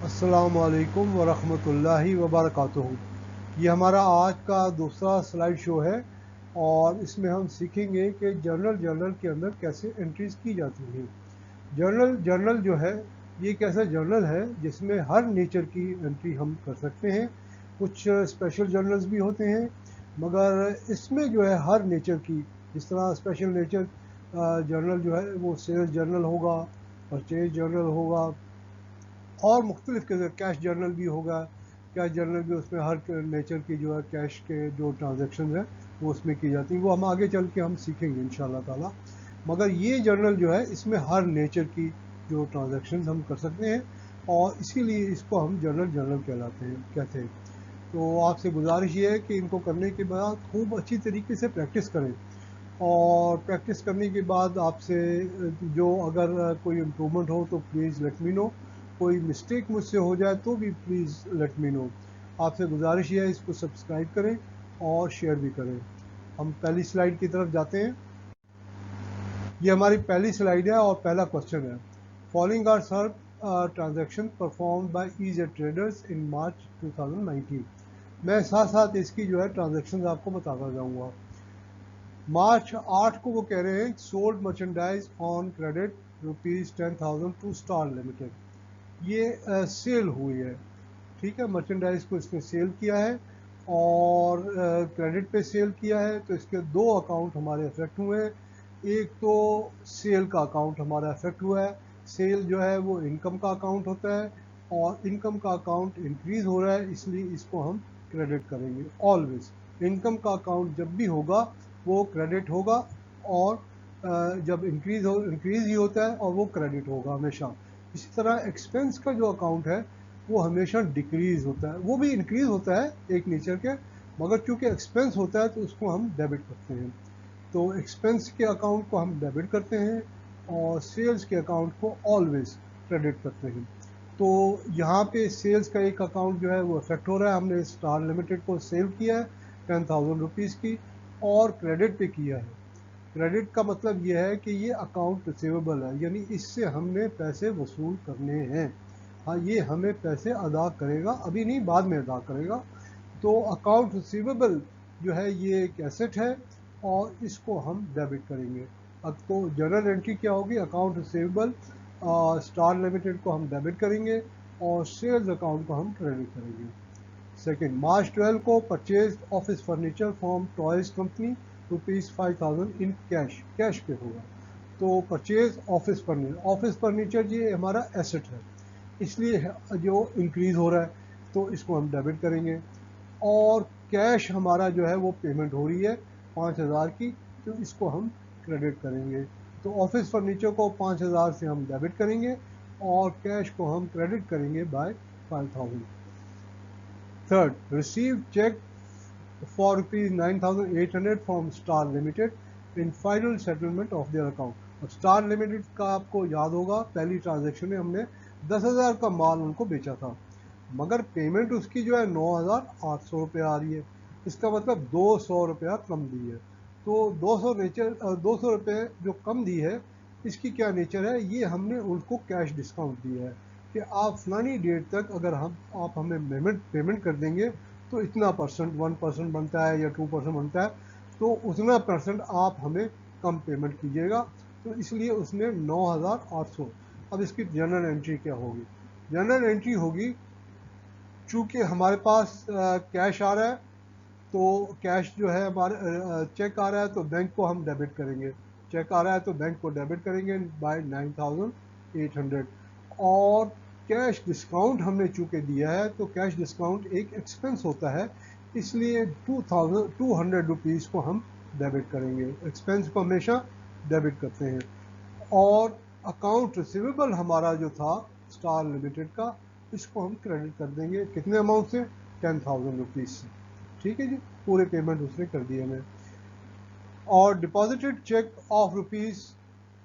अस्सलामुअलैकुम वरहमतुल्लाहि वबरकातुहू। ये हमारा आज का दूसरा स्लाइड शो है और इसमें हम सीखेंगे कि जर्नल के अंदर कैसे एंट्रीज की जाती हैं। जर्नल जो है ये एक ऐसा जर्नल है जिसमें हर नेचर की एंट्री हम कर सकते हैं। कुछ स्पेशल जर्नल्स भी होते हैं, मगर इसमें जो है हर नेचर की, जिस तरह स्पेशल नेचर जर्नल जो है वो सेल्स जर्नल होगा, परचेज जर्नल होगा और मुख्तलिफ कैश जर्नल भी होगा। कैश जर्नल भी उसमें हर नेचर की जो है कैश के जो ट्रांजेक्शन है वो उसमें की जाती है, वो हम आगे चल के हम सीखेंगे इंशाल्लाह ताला। मगर ये जर्नल जो है इसमें हर नेचर की जो ट्रांजेक्शन हम कर सकते हैं और इसीलिए इसको हम जर्नल कहते हैं। तो आपसे गुजारिश ये है कि इनको करने के बाद खूब अच्छी तरीके से प्रैक्टिस करें और प्रैक्टिस करने के बाद आपसे जो अगर कोई इम्प्रूवमेंट हो तो प्लीज़ लेट मी नो, कोई मिस्टेक मुझसे हो जाए तो भी प्लीज़ लेट मी नो। आपसे गुजारिश ये है इसको सब्सक्राइब करें और शेयर भी करें। हम पहली स्लाइड की तरफ जाते हैं। ये हमारी पहली स्लाइड है और पहला क्वेश्चन है, following are several transaction perform by ईज़ ट्रेडर्स इन मार्च 2019। मैं साथ साथ इसकी जो है ट्रांजैक्शन आपको बताता जाऊँगा। मार्च 8 को वो कह रहे हैं sold merchandise on credit ₹10,000 to star limited. ये सेल हुई है, ठीक है। मर्चेंडाइज को इसने सेल किया है और क्रेडिट पे सेल किया है, तो इसके दो अकाउंट हमारे अफेक्ट हुए हैं। एक तो सेल का अकाउंट हमारा अफेक्ट हुआ है। सेल जो है वो इनकम का अकाउंट होता है और इनकम का अकाउंट इंक्रीज हो रहा है, इसलिए इसको हम क्रेडिट करेंगे। ऑलवेज इनकम का अकाउंट जब भी होगा वो क्रेडिट होगा और जब इंक्रीज ही होता है और वो क्रेडिट होगा हमेशा। इसी तरह एक्सपेंस का जो अकाउंट है वो हमेशा डिक्रीज होता है, वो भी इंक्रीज होता है एक नेचर के, मगर चूंकि एक्सपेंस होता है तो उसको हम डेबिट करते हैं। तो एक्सपेंस के अकाउंट को हम डेबिट करते हैं और सेल्स के अकाउंट को ऑलवेज क्रेडिट करते हैं। तो यहाँ पे सेल्स का एक अकाउंट जो है वो अफेक्ट हो रहा है। हमने स्टार लिमिटेड को सेल किया है 10,000 रुपीज़ की और क्रेडिट पे किया है। क्रेडिट का मतलब ये है कि ये अकाउंट रिसीवेबल है, यानी इससे हमने पैसे वसूल करने हैं। हाँ, ये हमें पैसे अदा करेगा, अभी नहीं बाद में अदा करेगा। तो अकाउंट रिसीवेबल जो है ये एक एसेट है और इसको हम डेबिट करेंगे। अब तो जनरल एंट्री क्या होगी, अकाउंट रिसीवेबल स्टार लिमिटेड को हम डेबिट करेंगे और सेल्स अकाउंट को हम क्रेडिट करेंगे। सेकेंड, मार्च 12 को purchase office furniture from toys company ₹5,000 in cash पे होगा। तो परचेज ऑफिस फर्नीचर ये हमारा एसेट है, इसलिए जो इंक्रीज हो रहा है तो इसको हम डेबिट करेंगे। और कैश हमारा जो है वो पेमेंट हो रही है 5,000 की, तो इसको हम क्रेडिट करेंगे। तो ऑफिस फर्नीचर को 5,000 से हम डेबिट करेंगे और कैश को हम क्रेडिट करेंगे by 5,000। Third, receive cheque for ₹9,800 from Star Limited in final settlement of their account। और स्टार लिमिटेड का आपको याद होगा पहली ट्रांजैक्शन में हमने 10,000 का माल उनको बेचा था, मगर पेमेंट उसकी जो है 9,800 रुपये आ रही है। इसका मतलब 200 रुपया कम दी है। तो 200 रुपये जो कम दी है, इसकी क्या नेचर है, ये हमने उनको कैश डिस्काउंट दिया है कि आप फलानी डेट तक अगर आप हमें पेमेंट कर देंगे तो इतना परसेंट 1% बनता है या 2% बनता है, तो उतना परसेंट आप हमें कम पेमेंट कीजिएगा। तो इसलिए उसने 9,800। अब इसकी जनरल एंट्री क्या होगी, जनरल एंट्री होगी, चूँकि हमारे पास कैश आ रहा है तो कैश जो है हमारे चेक आ रहा है तो बैंक को हम डेबिट करेंगे। चेक आ रहा है तो बैंक को डेबिट करेंगे बाय 9,800। और कैश डिस्काउंट हमने चूँकि दिया है तो कैश डिस्काउंट एक एक्सपेंस होता है, इसलिए 2,200 रुपीज़ को हम डेबिट करेंगे। एक्सपेंस को हमेशा डेबिट करते हैं। और अकाउंट रिसीवेबल हमारा जो था स्टार लिमिटेड का, इसको हम क्रेडिट कर देंगे कितने अमाउंट से, 10,000 रुपीज़ से। ठीक है जी, पूरे पेमेंट उसने कर दिए हमें। और deposited cheque of rupees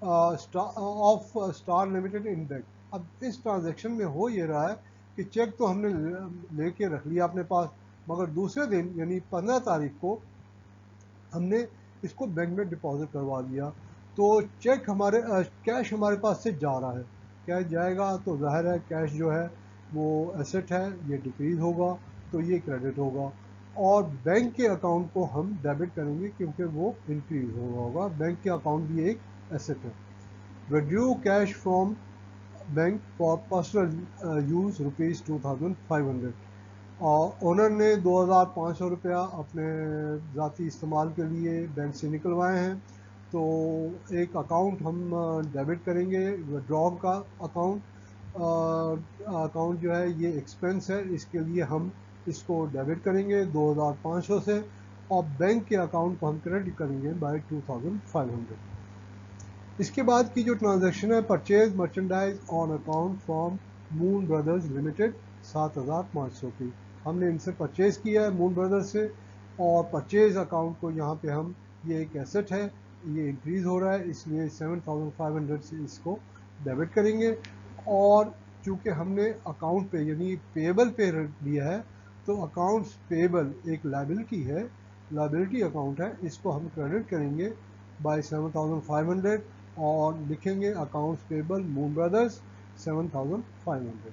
of star limited in bank. अब इस ट्रांजैक्शन में हो ये रहा है कि चेक तो हमने लेके रख लिया अपने पास, मगर दूसरे दिन यानी 15 तारीख को हमने इसको बैंक में डिपॉजिट करवा दिया। तो चेक कैश हमारे पास से जा रहा है। कैश जाएगा तो जाहिर है कैश जो है वो एसेट है, ये डिक्रीज होगा तो ये क्रेडिट होगा। और बैंक के अकाउंट को हम डेबिट करेंगे क्योंकि वो इंक्रीज होगा। बैंक के अकाउंट भी एक एसेट है। Withdraw cash from bank for personal use ₹2500। और ओनर ने 2500 रुपया अपने ज़ाती इस्तेमाल के लिए बैंक से निकलवाए हैं। तो एक अकाउंट हम डेबिट करेंगे, विड्रॉ का अकाउंट जो है ये एक्सपेंस है, इसके लिए हम इसको डेबिट करेंगे 2500 से, और बैंक के अकाउंट को हम क्रेडिट करेंगे बाय 2500। इसके बाद की जो ट्रांजैक्शन है, purchase merchandise on account from moon brothers limited 7500 की। हमने इनसे परचेज किया है मून ब्रदर्स से, और परचेज अकाउंट को यहाँ पे हम, ये एक एसेट है, ये इंक्रीज हो रहा है इसलिए 7500 से इसको डेबिट करेंगे। और चूँकि हमने अकाउंट पे यानी पेबल पे लिया है, तो अकाउंट्स पेबल एक लाइबिलिटी है, लाइबिलिटी अकाउंट है, इसको हम क्रेडिट करेंगे बाय 7500 और लिखेंगे अकाउंट्स पेबल मून ब्रदर्स 7500।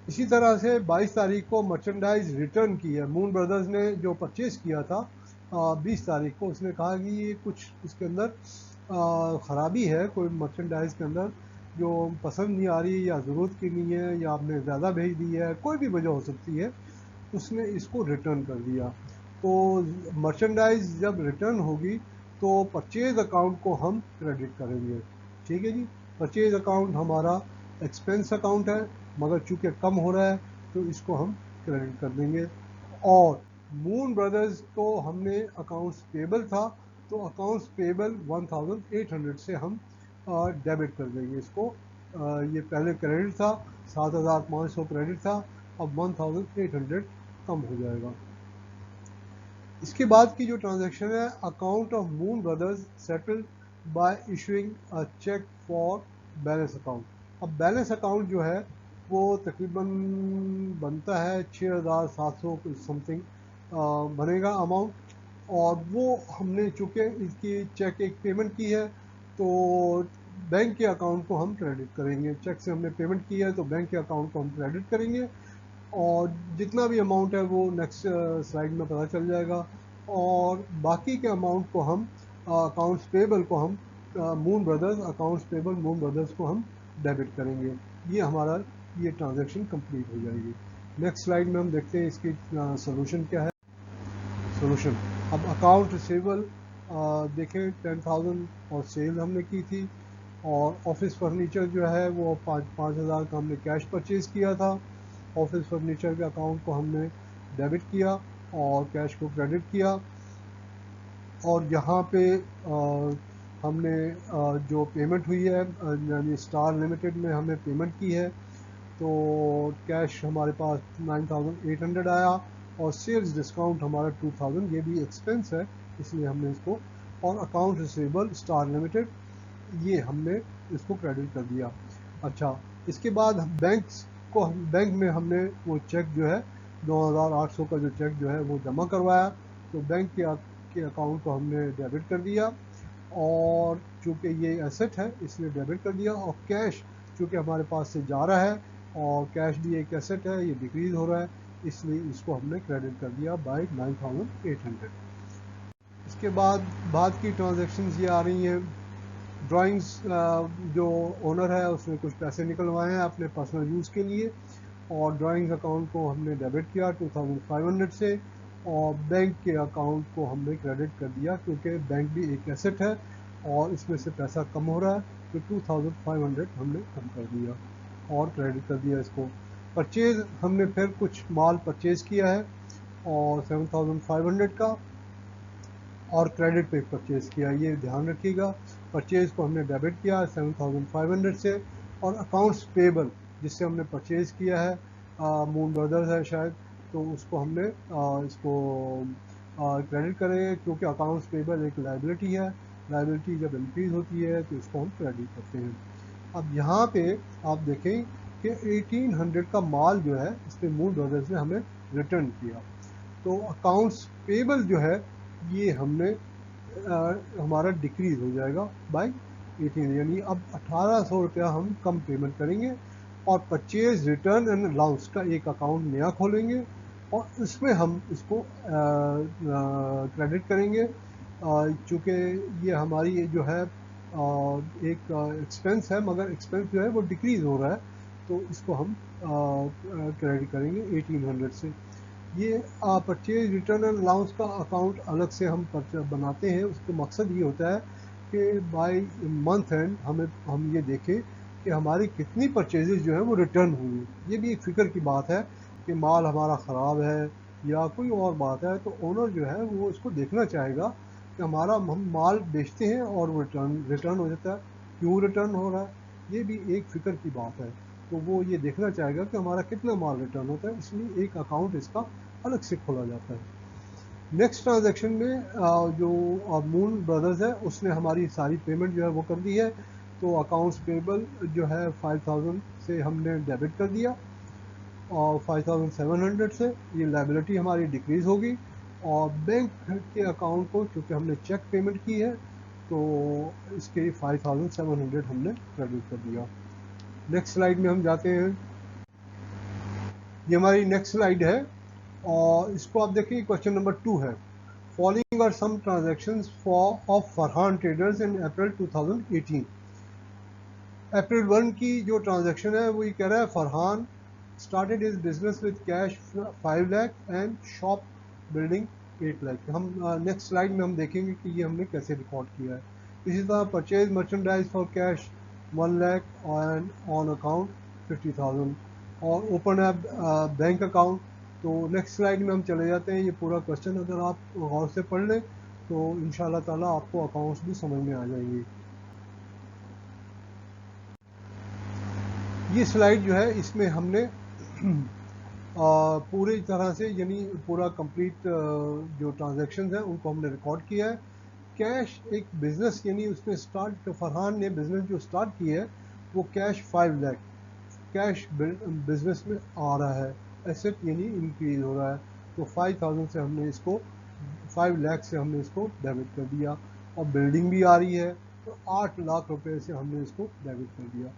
इसी तरह से 22 तारीख को मर्चेंडाइज रिटर्न की है मून ब्रदर्स ने, जो परचेज किया था 20 तारीख को। उसने कहा कि ये कुछ इसके अंदर ख़राबी है, कोई मर्चेंडाइज के अंदर जो पसंद नहीं आ रही, या ज़रूरत की नहीं है, या आपने ज़्यादा भेज दी है, कोई भी वजह हो सकती है। उसने इसको रिटर्न कर दिया। तो मर्चेंडाइज जब रिटर्न होगी तो परचेज अकाउंट को हम क्रेडिट करेंगे। ठीक है जी। परचेज अकाउंट हमारा एक्सपेंस अकाउंट है, मगर चूंकि कम हो रहा है तो इसको हम क्रेडिट कर देंगे। और मून ब्रदर्स को हमने अकाउंट्स पेबल था, तो अकाउंट्स पेबल 1800 से हम डेबिट कर देंगे इसको। ये पहले क्रेडिट था, 7500 क्रेडिट था, अब 1800 कम हो जाएगा। इसके बाद की जो ट्रांजैक्शन है, account of moon brothers settled by issuing a cheque for balance account. अब बैलेंस अकाउंट जो है वो तकरीबन बनता है 6700 समथिंग बनेगा अमाउंट। और वो हमने चूँकि इसकी चेक एक पेमेंट की है, तो बैंक के अकाउंट को हम क्रेडिट करेंगे। चेक से हमने पेमेंट की है तो बैंक के अकाउंट को हम क्रेडिट करेंगे, और जितना भी अमाउंट है वो नेक्स्ट स्लाइड में पता चल जाएगा। और बाकी के अमाउंट को हम अकाउंट्स पेबल को हम moon brothers accounts payable moon brothers को हम डेबिट करेंगे। ये हमारा ये ट्रांजैक्शन कंप्लीट हो जाएगी। नेक्स्ट स्लाइड में हम देखते हैं इसकी सोल्यूशन क्या है। सोल्यूशन, अब अकाउंट रिसीवेबल देखें 10,000 और सेल हमने की थी, और ऑफिस फर्नीचर जो है वो 5,000 का हमने कैश परचेज़ किया था। ऑफिस फर्नीचर के अकाउंट को हमने डेबिट किया और कैश को क्रेडिट किया। और यहाँ पे हमने जो पेमेंट हुई है यानी स्टार लिमिटेड में हमने पेमेंट की है, तो कैश हमारे पास 9800 आया, और सेल्स डिस्काउंट हमारा 2000, ये भी एक्सपेंस है इसलिए हमने इसको, और अकाउंट रिसीवेबल स्टार लिमिटेड ये हमने इसको क्रेडिट कर दिया। अच्छा, इसके बाद बैंक में हमने वो चेक जो है 2800 का जो चेक जो है वो जमा करवाया, तो बैंक के अकाउंट को हमने डेबिट कर दिया, और चूँकि ये एसेट है इसलिए डेबिट कर दिया। और कैश चूँकि हमारे पास से जा रहा है, और कैश भी एक एसेट है, ये डिक्रीज हो रहा है, इसलिए इसको हमने क्रेडिट कर दिया बाय 9800। इसके बाद की ट्रांजैक्शंस ये आ रही हैं। ड्राइंग्स, जो ओनर है उसने कुछ पैसे निकलवाए हैं अपने पर्सनल यूज़ के लिए, और ड्राइंग्स अकाउंट को हमने डेबिट किया 2500 से, और बैंक के अकाउंट को हमने क्रेडिट कर दिया क्योंकि बैंक भी एक एसेट है और इसमें से पैसा कम हो रहा है, तो 2500 हमने कम कर दिया और क्रेडिट कर दिया इसको। परचेज़ हमने फिर कुछ माल परचेज़ किया है और 7500 का, और क्रेडिट पे परचेज़ किया, ये ध्यान रखिएगा। परचेज़ को हमने डेबिट किया 7500 से, और अकाउंट्स पेबल जिससे हमने परचेज़ किया है मून ब्रदर्स है शायद, तो उसको हमने इसको क्रेडिट करेंगे क्योंकि अकाउंट्स पेबल एक लाइबिलिटी है। लाइबिलिटी जब इंक्रीज होती है तो इसको हम क्रेडिट करते हैं। अब यहाँ पे आप देखें कि 1800 का माल जो है इसमें मून ब्रदर्स ने हमें रिटर्न किया, तो अकाउंट्स पेबल जो है ये हमने हमारा डिक्रीज हो जाएगा बाय 18, यानी अब 1800 रुपया हम कम पेमेंट करेंगे, और परचेज रिटर्न एंड अलाउंस का एक अकाउंट नया खोलेंगे और इसमें हम इसको क्रेडिट करेंगे। चूँकि ये हमारी जो है एक एक्सपेंस है, मगर एक्सपेंस जो है वो डिक्रीज़ हो रहा है, तो इसको हम क्रेडिट करेंगे 1800 से। ये परचेज रिटर्न एंड अलाउंस का अकाउंट अलग से हम बनाते हैं। उसका मकसद ये होता है कि बाय मंथ एंड हम ये देखें कि हमारी कितनी परचेजेज जो है वो रिटर्न हुई। ये भी एक फ़िक्र की बात है कि माल हमारा ख़राब है या कोई और बात है, तो ओनर जो है वो इसको देखना चाहेगा कि हमारा हम माल बेचते हैं और वो रिटर्न हो जाता है, क्यों रिटर्न हो रहा है, ये भी एक फ़िक्र की बात है। तो वो ये देखना चाहेगा कि हमारा कितना माल रिटर्न होता है, इसलिए एक अकाउंट इसका अलग से खोला जाता है। नेक्स्ट ट्रांजैक्शन में जो मून ब्रदर्स है उसने हमारी सारी पेमेंट जो है वो कर दी है, तो अकाउंट्स पेबल जो है 5000 से हमने डेबिट कर दिया और 5700 से ये लाइबिलिटी हमारी डिक्रीज़ होगी। और बैंक के अकाउंट को चूँकि हमने चेक पेमेंट की है, तो इसके 5700 हमने क्रेडिट कर दिया। नेक्स्ट स्लाइड में हम जाते हैं। ये हमारी नेक्स्ट स्लाइड है और इसको आप देखिए, क्वेश्चन नंबर 2 है। Following are some transactions of Farhan traders in April 2018। April 1 की जो ट्रांजैक्शन है वो ये कह रहा है, Farhan started his business with cash 5 lakh and shop building 8 lakh. हम नेक्स्ट स्लाइड में हम देखेंगे कि ये हमने कैसे रिकॉर्ड किया है। इसी तरह purchase merchandise for cash 1 lakh and on account 50,000 और ओपन ऐप बैंक अकाउंट। तो नेक्स्ट स्लाइड में हम चले जाते हैं। ये पूरा क्वेश्चन अगर आप गौर से पढ़ लें तो इंशाल्लाह ताला आपको अकाउंट्स भी समझ में आ जाएंगे। ये स्लाइड जो है इसमें हमने पूरी तरह से यानी पूरा कंप्लीट जो ट्रांजैक्शंस हैं उनको हमने रिकॉर्ड किया है। कैश एक बिज़नेस यानी उसने स्टार्ट, फरहान ने बिज़नेस जो स्टार्ट की है वो कैश 5 लाख कैश बिजनेस में आ रहा है, एसेट यानी इंक्रीज हो रहा है। तो 5000 से हमने इसको 5 लाख से हमने इसको डेबिट कर दिया और बिल्डिंग भी आ रही है, तो 8 लाख रुपए से हमने इसको डेबिट कर दिया।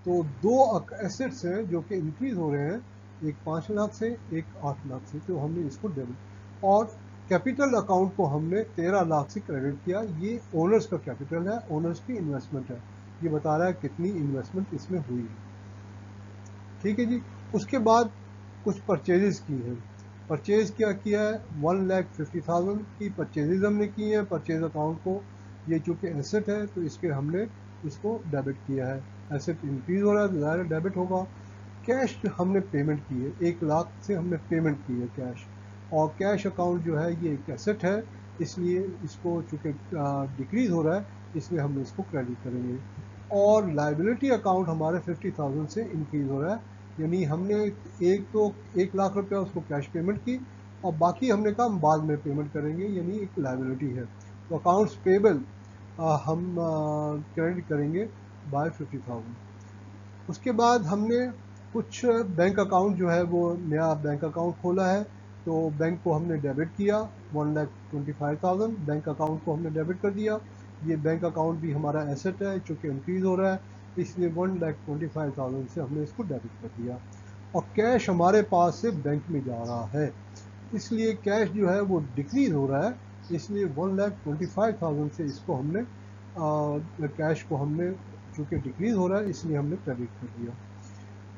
तो दो एसेट्स हैं जो कि इंक्रीज हो रहे हैं, एक 5 लाख से एक 8 लाख से, तो हमने इसको डेबिट। और कैपिटल अकाउंट को हमने 13 लाख से क्रेडिट किया। ये ओनर्स का कैपिटल है, ओनर्स की इन्वेस्टमेंट है, ये बता रहा है कितनी इन्वेस्टमेंट इसमें हुई है। ठीक है जी। उसके बाद कुछ परचेजेस की हैं। परचेज क्या किया है, 1,50,000 की परचेजेज हमने की हैं परचेज अकाउंट को। ये चूँकि एसेट है तो इसके हमने इसको डेबिट किया है। एसेट इंक्रीज हो रहा है तो ज़ाहिर डेबिट होगा। कैश हमने पेमेंट की है, 1 लाख से हमने पेमेंट की है कैश। और कैश अकाउंट जो है ये एक एसेट है, इसलिए इसको चूँकि डिक्रीज़ हो रहा है इसलिए हम इसको क्रेडिट करेंगे। और लाइबिलिटी अकाउंट हमारे 50,000 से इंक्रीज़ हो रहा है, यानी हमने एक तो 1 लाख रुपया उसको कैश पेमेंट की और बाकी हमने कहा हम बाद में पेमेंट करेंगे, यानी एक लाइबिलिटी है। तो अकाउंट्स पेबल हम क्रेडिट करेंगे बाय 50,000। उसके बाद हमने कुछ बैंक अकाउंट जो है वो नया बैंक अकाउंट खोला है, तो बैंक को हमने डेबिट किया 1,25,000 बैंक अकाउंट को हमने डेबिट कर दिया। ये बैंक अकाउंट भी हमारा एसेट है, चूँकि इंक्रीज़ हो रहा है इसलिए 1,25,000 से हमने इसको डेबिट कर दिया। और कैश हमारे पास से बैंक में जा रहा है, इसलिए कैश जो है वो डिक्रीज़ हो रहा है, इसलिए 1,25,000 से इसको हमने कैश को हमने चूँकि डिक्रीज़ हो रहा है इसलिए हमने क्रेडिट कर दिया।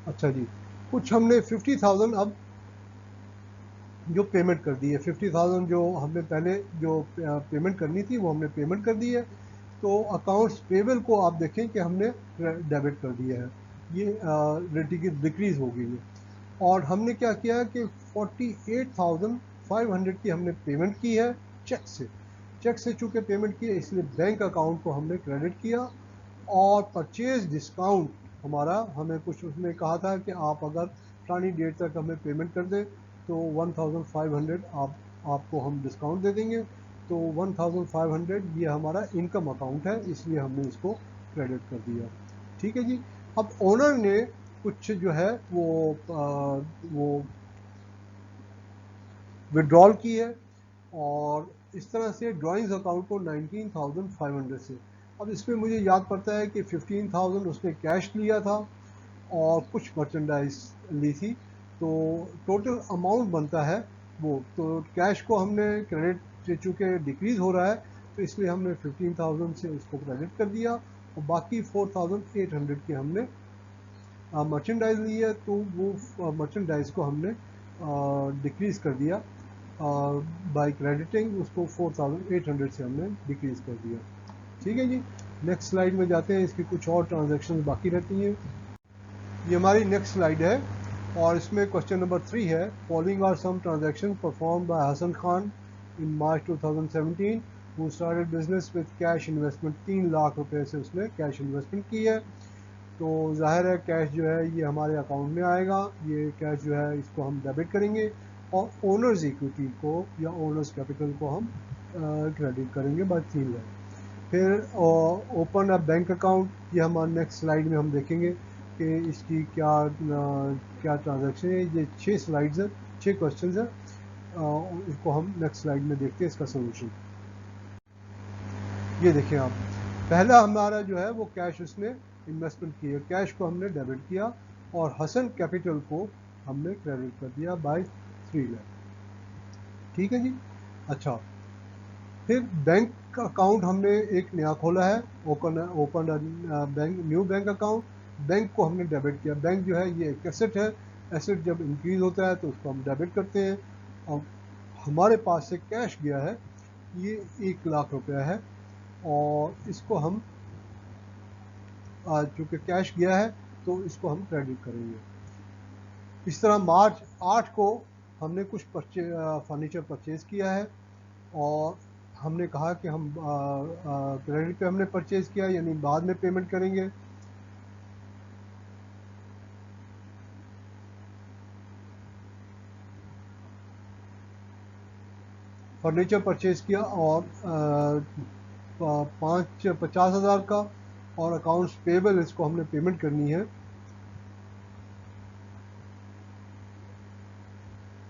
अच्छा जी, कुछ हमने 50,000 अब जो पेमेंट कर दी है, 50,000 जो हमने पहले जो पेमेंट करनी थी वो हमने पेमेंट कर दी है। तो अकाउंट्स पेबल को आप देखें कि हमने डेबिट कर दिया है, ये रेटी की डिक्रीज़ हो गई है। और हमने क्या किया है कि 48,500 की हमने पेमेंट की है चेक से। चेक से चूँकि पेमेंट की है इसलिए बैंक अकाउंट को हमने क्रेडिट किया। और परचेज डिस्काउंट हमारा, हमें कुछ उसमें कहा था कि आप अगर पुरानी डेट तक हमें पेमेंट कर दें तो 1,500 आपको हम डिस्काउंट दे देंगे। तो 1,500 ये हमारा इनकम अकाउंट है, इसलिए हमने इसको क्रेडिट कर दिया। ठीक है जी। अब ओनर ने कुछ जो है वो विड्रॉल की है और इस तरह से ड्राइंग्स अकाउंट को 19,500 से। अब इसमें मुझे याद पड़ता है कि 15,000 उसने कैश लिया था और कुछ मर्चेंडाइज ली थी, तो टोटल अमाउंट बनता है वो। तो कैश को हमने क्रेडिट से चूँकि डिक्रीज़ हो रहा है तो इसलिए हमने 15,000 से उसको क्रेडिट कर दिया और बाकी 4,800 के हमने मर्चेंडाइज ली है, तो वो मर्चेंडाइज को हमने डिक्रीज़ कर दिया बाय क्रेडिटिंग उसको 4,800 से हमने डिक्रीज़ कर दिया। ठीक है जी, नेक्स्ट स्लाइड में जाते हैं। इसकी कुछ और ट्रांजैक्शन बाकी रहती हैं। ये हमारी नेक्स्ट स्लाइड है और इसमें क्वेश्चन नंबर 3 है, following are some transaction perform by Hasan Khan in March 2017 वो started business with cash investment. 3 lakh रुपए से उसने कैश इन्वेस्टमेंट की है। तो जाहिर है कैश जो है ये हमारे अकाउंट में आएगा, ये कैश जो है इसको हम डेबिट करेंगे और ओनर्स इक्विटी को या ओनर्स कैपिटल को हम क्रेडिट करेंगे बाय 3 लाख। फिर ओपन अ बैंक अकाउंट, ये हमारे नेक्स्ट स्लाइड में हम देखेंगे कि इसकी क्या ट्रांजैक्शन है। ये 6 स्लाइड्स हैं, 6 क्वेश्चन हैं, इसको हम नेक्स्ट स्लाइड में देखते हैं इसका सोल्यूशन। ये देखें आप, पहला हमारा जो है वो कैश उसने इन्वेस्टमेंट की है, कैश को हमने डेबिट किया और हसन कैपिटल को हमने क्रेडिट कर दिया बाय 3 लाख। ठीक है जी। अच्छा, फिर बैंक अकाउंट हमने एक नया खोला है, open bank new bank account. Bank को हमने डेबिट किया। बैंक जो है ये एक एसेट है, एसेट जब इंक्रीज होता है तो उसको हम डेबिट करते हैं। अब हमारे पास से कैश गया है, ये 1 लाख रुपया है और इसको हम चूँकि कैश गया है तो इसको हम क्रेडिट करेंगे। इस तरह मार्च 8 को हमने कुछ फर्नीचर परचेज़ किया है और हमने कहा कि हम क्रेडिट पे हमने परचेज़ किया, यानी बाद में पेमेंट करेंगे। फर्नीचर परचेज़ किया और 50,000 का, और अकाउंट्स पेबल इसको हमने पेमेंट करनी है,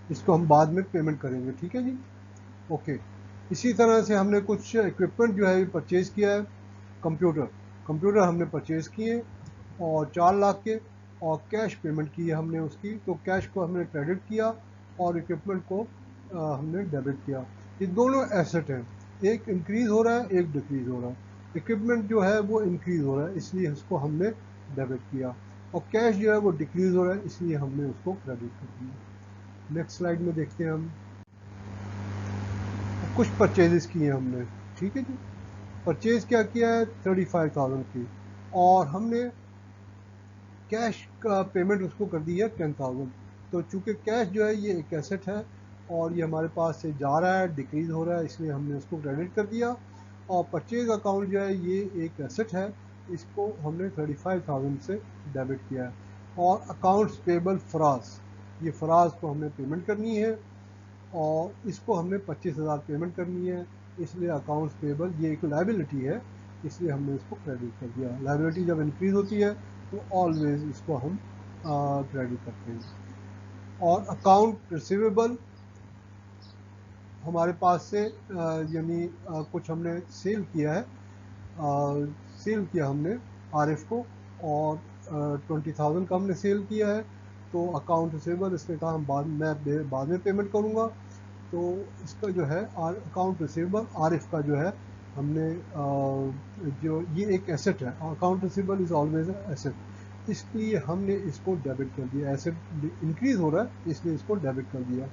इसको हम बाद में पेमेंट करेंगे। ठीक है जी, ओके। इसी तरह से हमने कुछ इक्विपमेंट जो है परचेज़ किया है। कंप्यूटर हमने परचेज़ किए और 4 लाख के, और कैश पेमेंट की है हमने उसकी, तो कैश को हमने क्रेडिट किया और इक्विपमेंट को हमने डेबिट किया। ये दोनों एसेट हैं, एक इंक्रीज़ हो रहा है, एक डिक्रीज़ हो रहा है। इक्विपमेंट जो है वो इंक्रीज़ हो रहा है, इसलिए उसको हमने डेबिट किया, और कैश जो है वो डिक्रीज़ हो रहा है, इसलिए हमने उसको क्रेडिट कर दिया। नेक्स्ट स्लाइड में देखते हैं हम कुछ परचेजेस किए हमने। ठीक है जी, परचेज़ क्या किया है 35,000 की, और हमने कैश का पेमेंट उसको कर दी है 10,000। तो चूँकि कैश जो है ये एक एसेट है और ये हमारे पास से जा रहा है, डिक्रीज़ हो रहा है, इसलिए हमने उसको क्रेडिट कर दिया। और परचेज़ अकाउंट जो है ये एक एसेट है, इसको हमने 35,000 से डेबिट किया है। और अकाउंट्स पेबल फराज, ये फराज को हमने पेमेंट करनी है और इसको हमने 25,000 पेमेंट करनी है, इसलिए अकाउंट्स पेबल ये एक लायबिलिटी है, इसलिए हमने इसको क्रेडिट कर दिया। लायबिलिटी जब इंक्रीज़ होती है तो ऑलवेज इसको हम क्रेडिट करते हैं। और अकाउंट रिसीवेबल हमारे पास से यानी कुछ हमने सेल किया है, सेल किया हमने आरिफ को, और 20,000 का हमने सेल किया है, तो अकाउंट रिसीवेबल इसने कहा हम बाद में पेमेंट करूँगा। तो इसका जो है अकाउंट रिसीवेबल आरिफ का जो है हमने जो ये एक एसेट है, account receivable is always asset, इसलिए हमने इसको डेबिट कर दिया। एसेट इंक्रीज़ हो रहा है इसलिए इसको डेबिट कर दिया।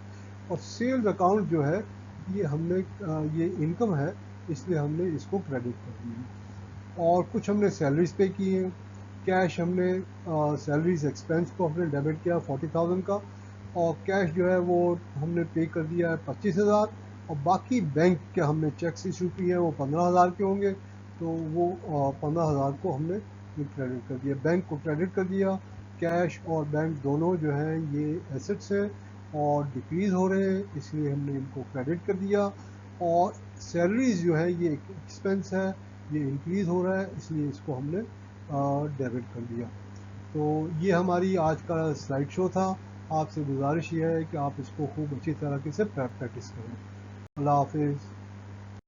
और सेल्स अकाउंट जो है ये हमने ये इनकम है, इसलिए हमने इसको क्रेडिट कर दिया। और कुछ हमने सैलरीज पे की हैं। कैश हमने सैलरीज एक्सपेंस को हमने डेबिट किया 40,000 का, और कैश जो है वो हमने पे कर दिया है 25,000, और बाकी बैंक के हमने चेक्स इशू किए हैं वो 15,000 के होंगे, तो वो 15,000 को हमने क्रेडिट कर दिया, बैंक को क्रेडिट कर दिया। कैश और बैंक दोनों जो हैं ये एसेट्स हैं और डिक्रीज़ हो रहे हैं, इसलिए हमने इनको क्रेडिट कर दिया। और सैलरीज जो है ये एक एक्सपेंस है, ये इंक्रीज़ हो रहा है, इसलिए इसको हमने डेबिट कर दिया। तो ये हमारी आज का स्लाइड शो था। आपसे गुजारिश ये है कि आप इसको खूब अच्छी तरीके से प्रैक्टिस करें। अल्लाह हाफिज़।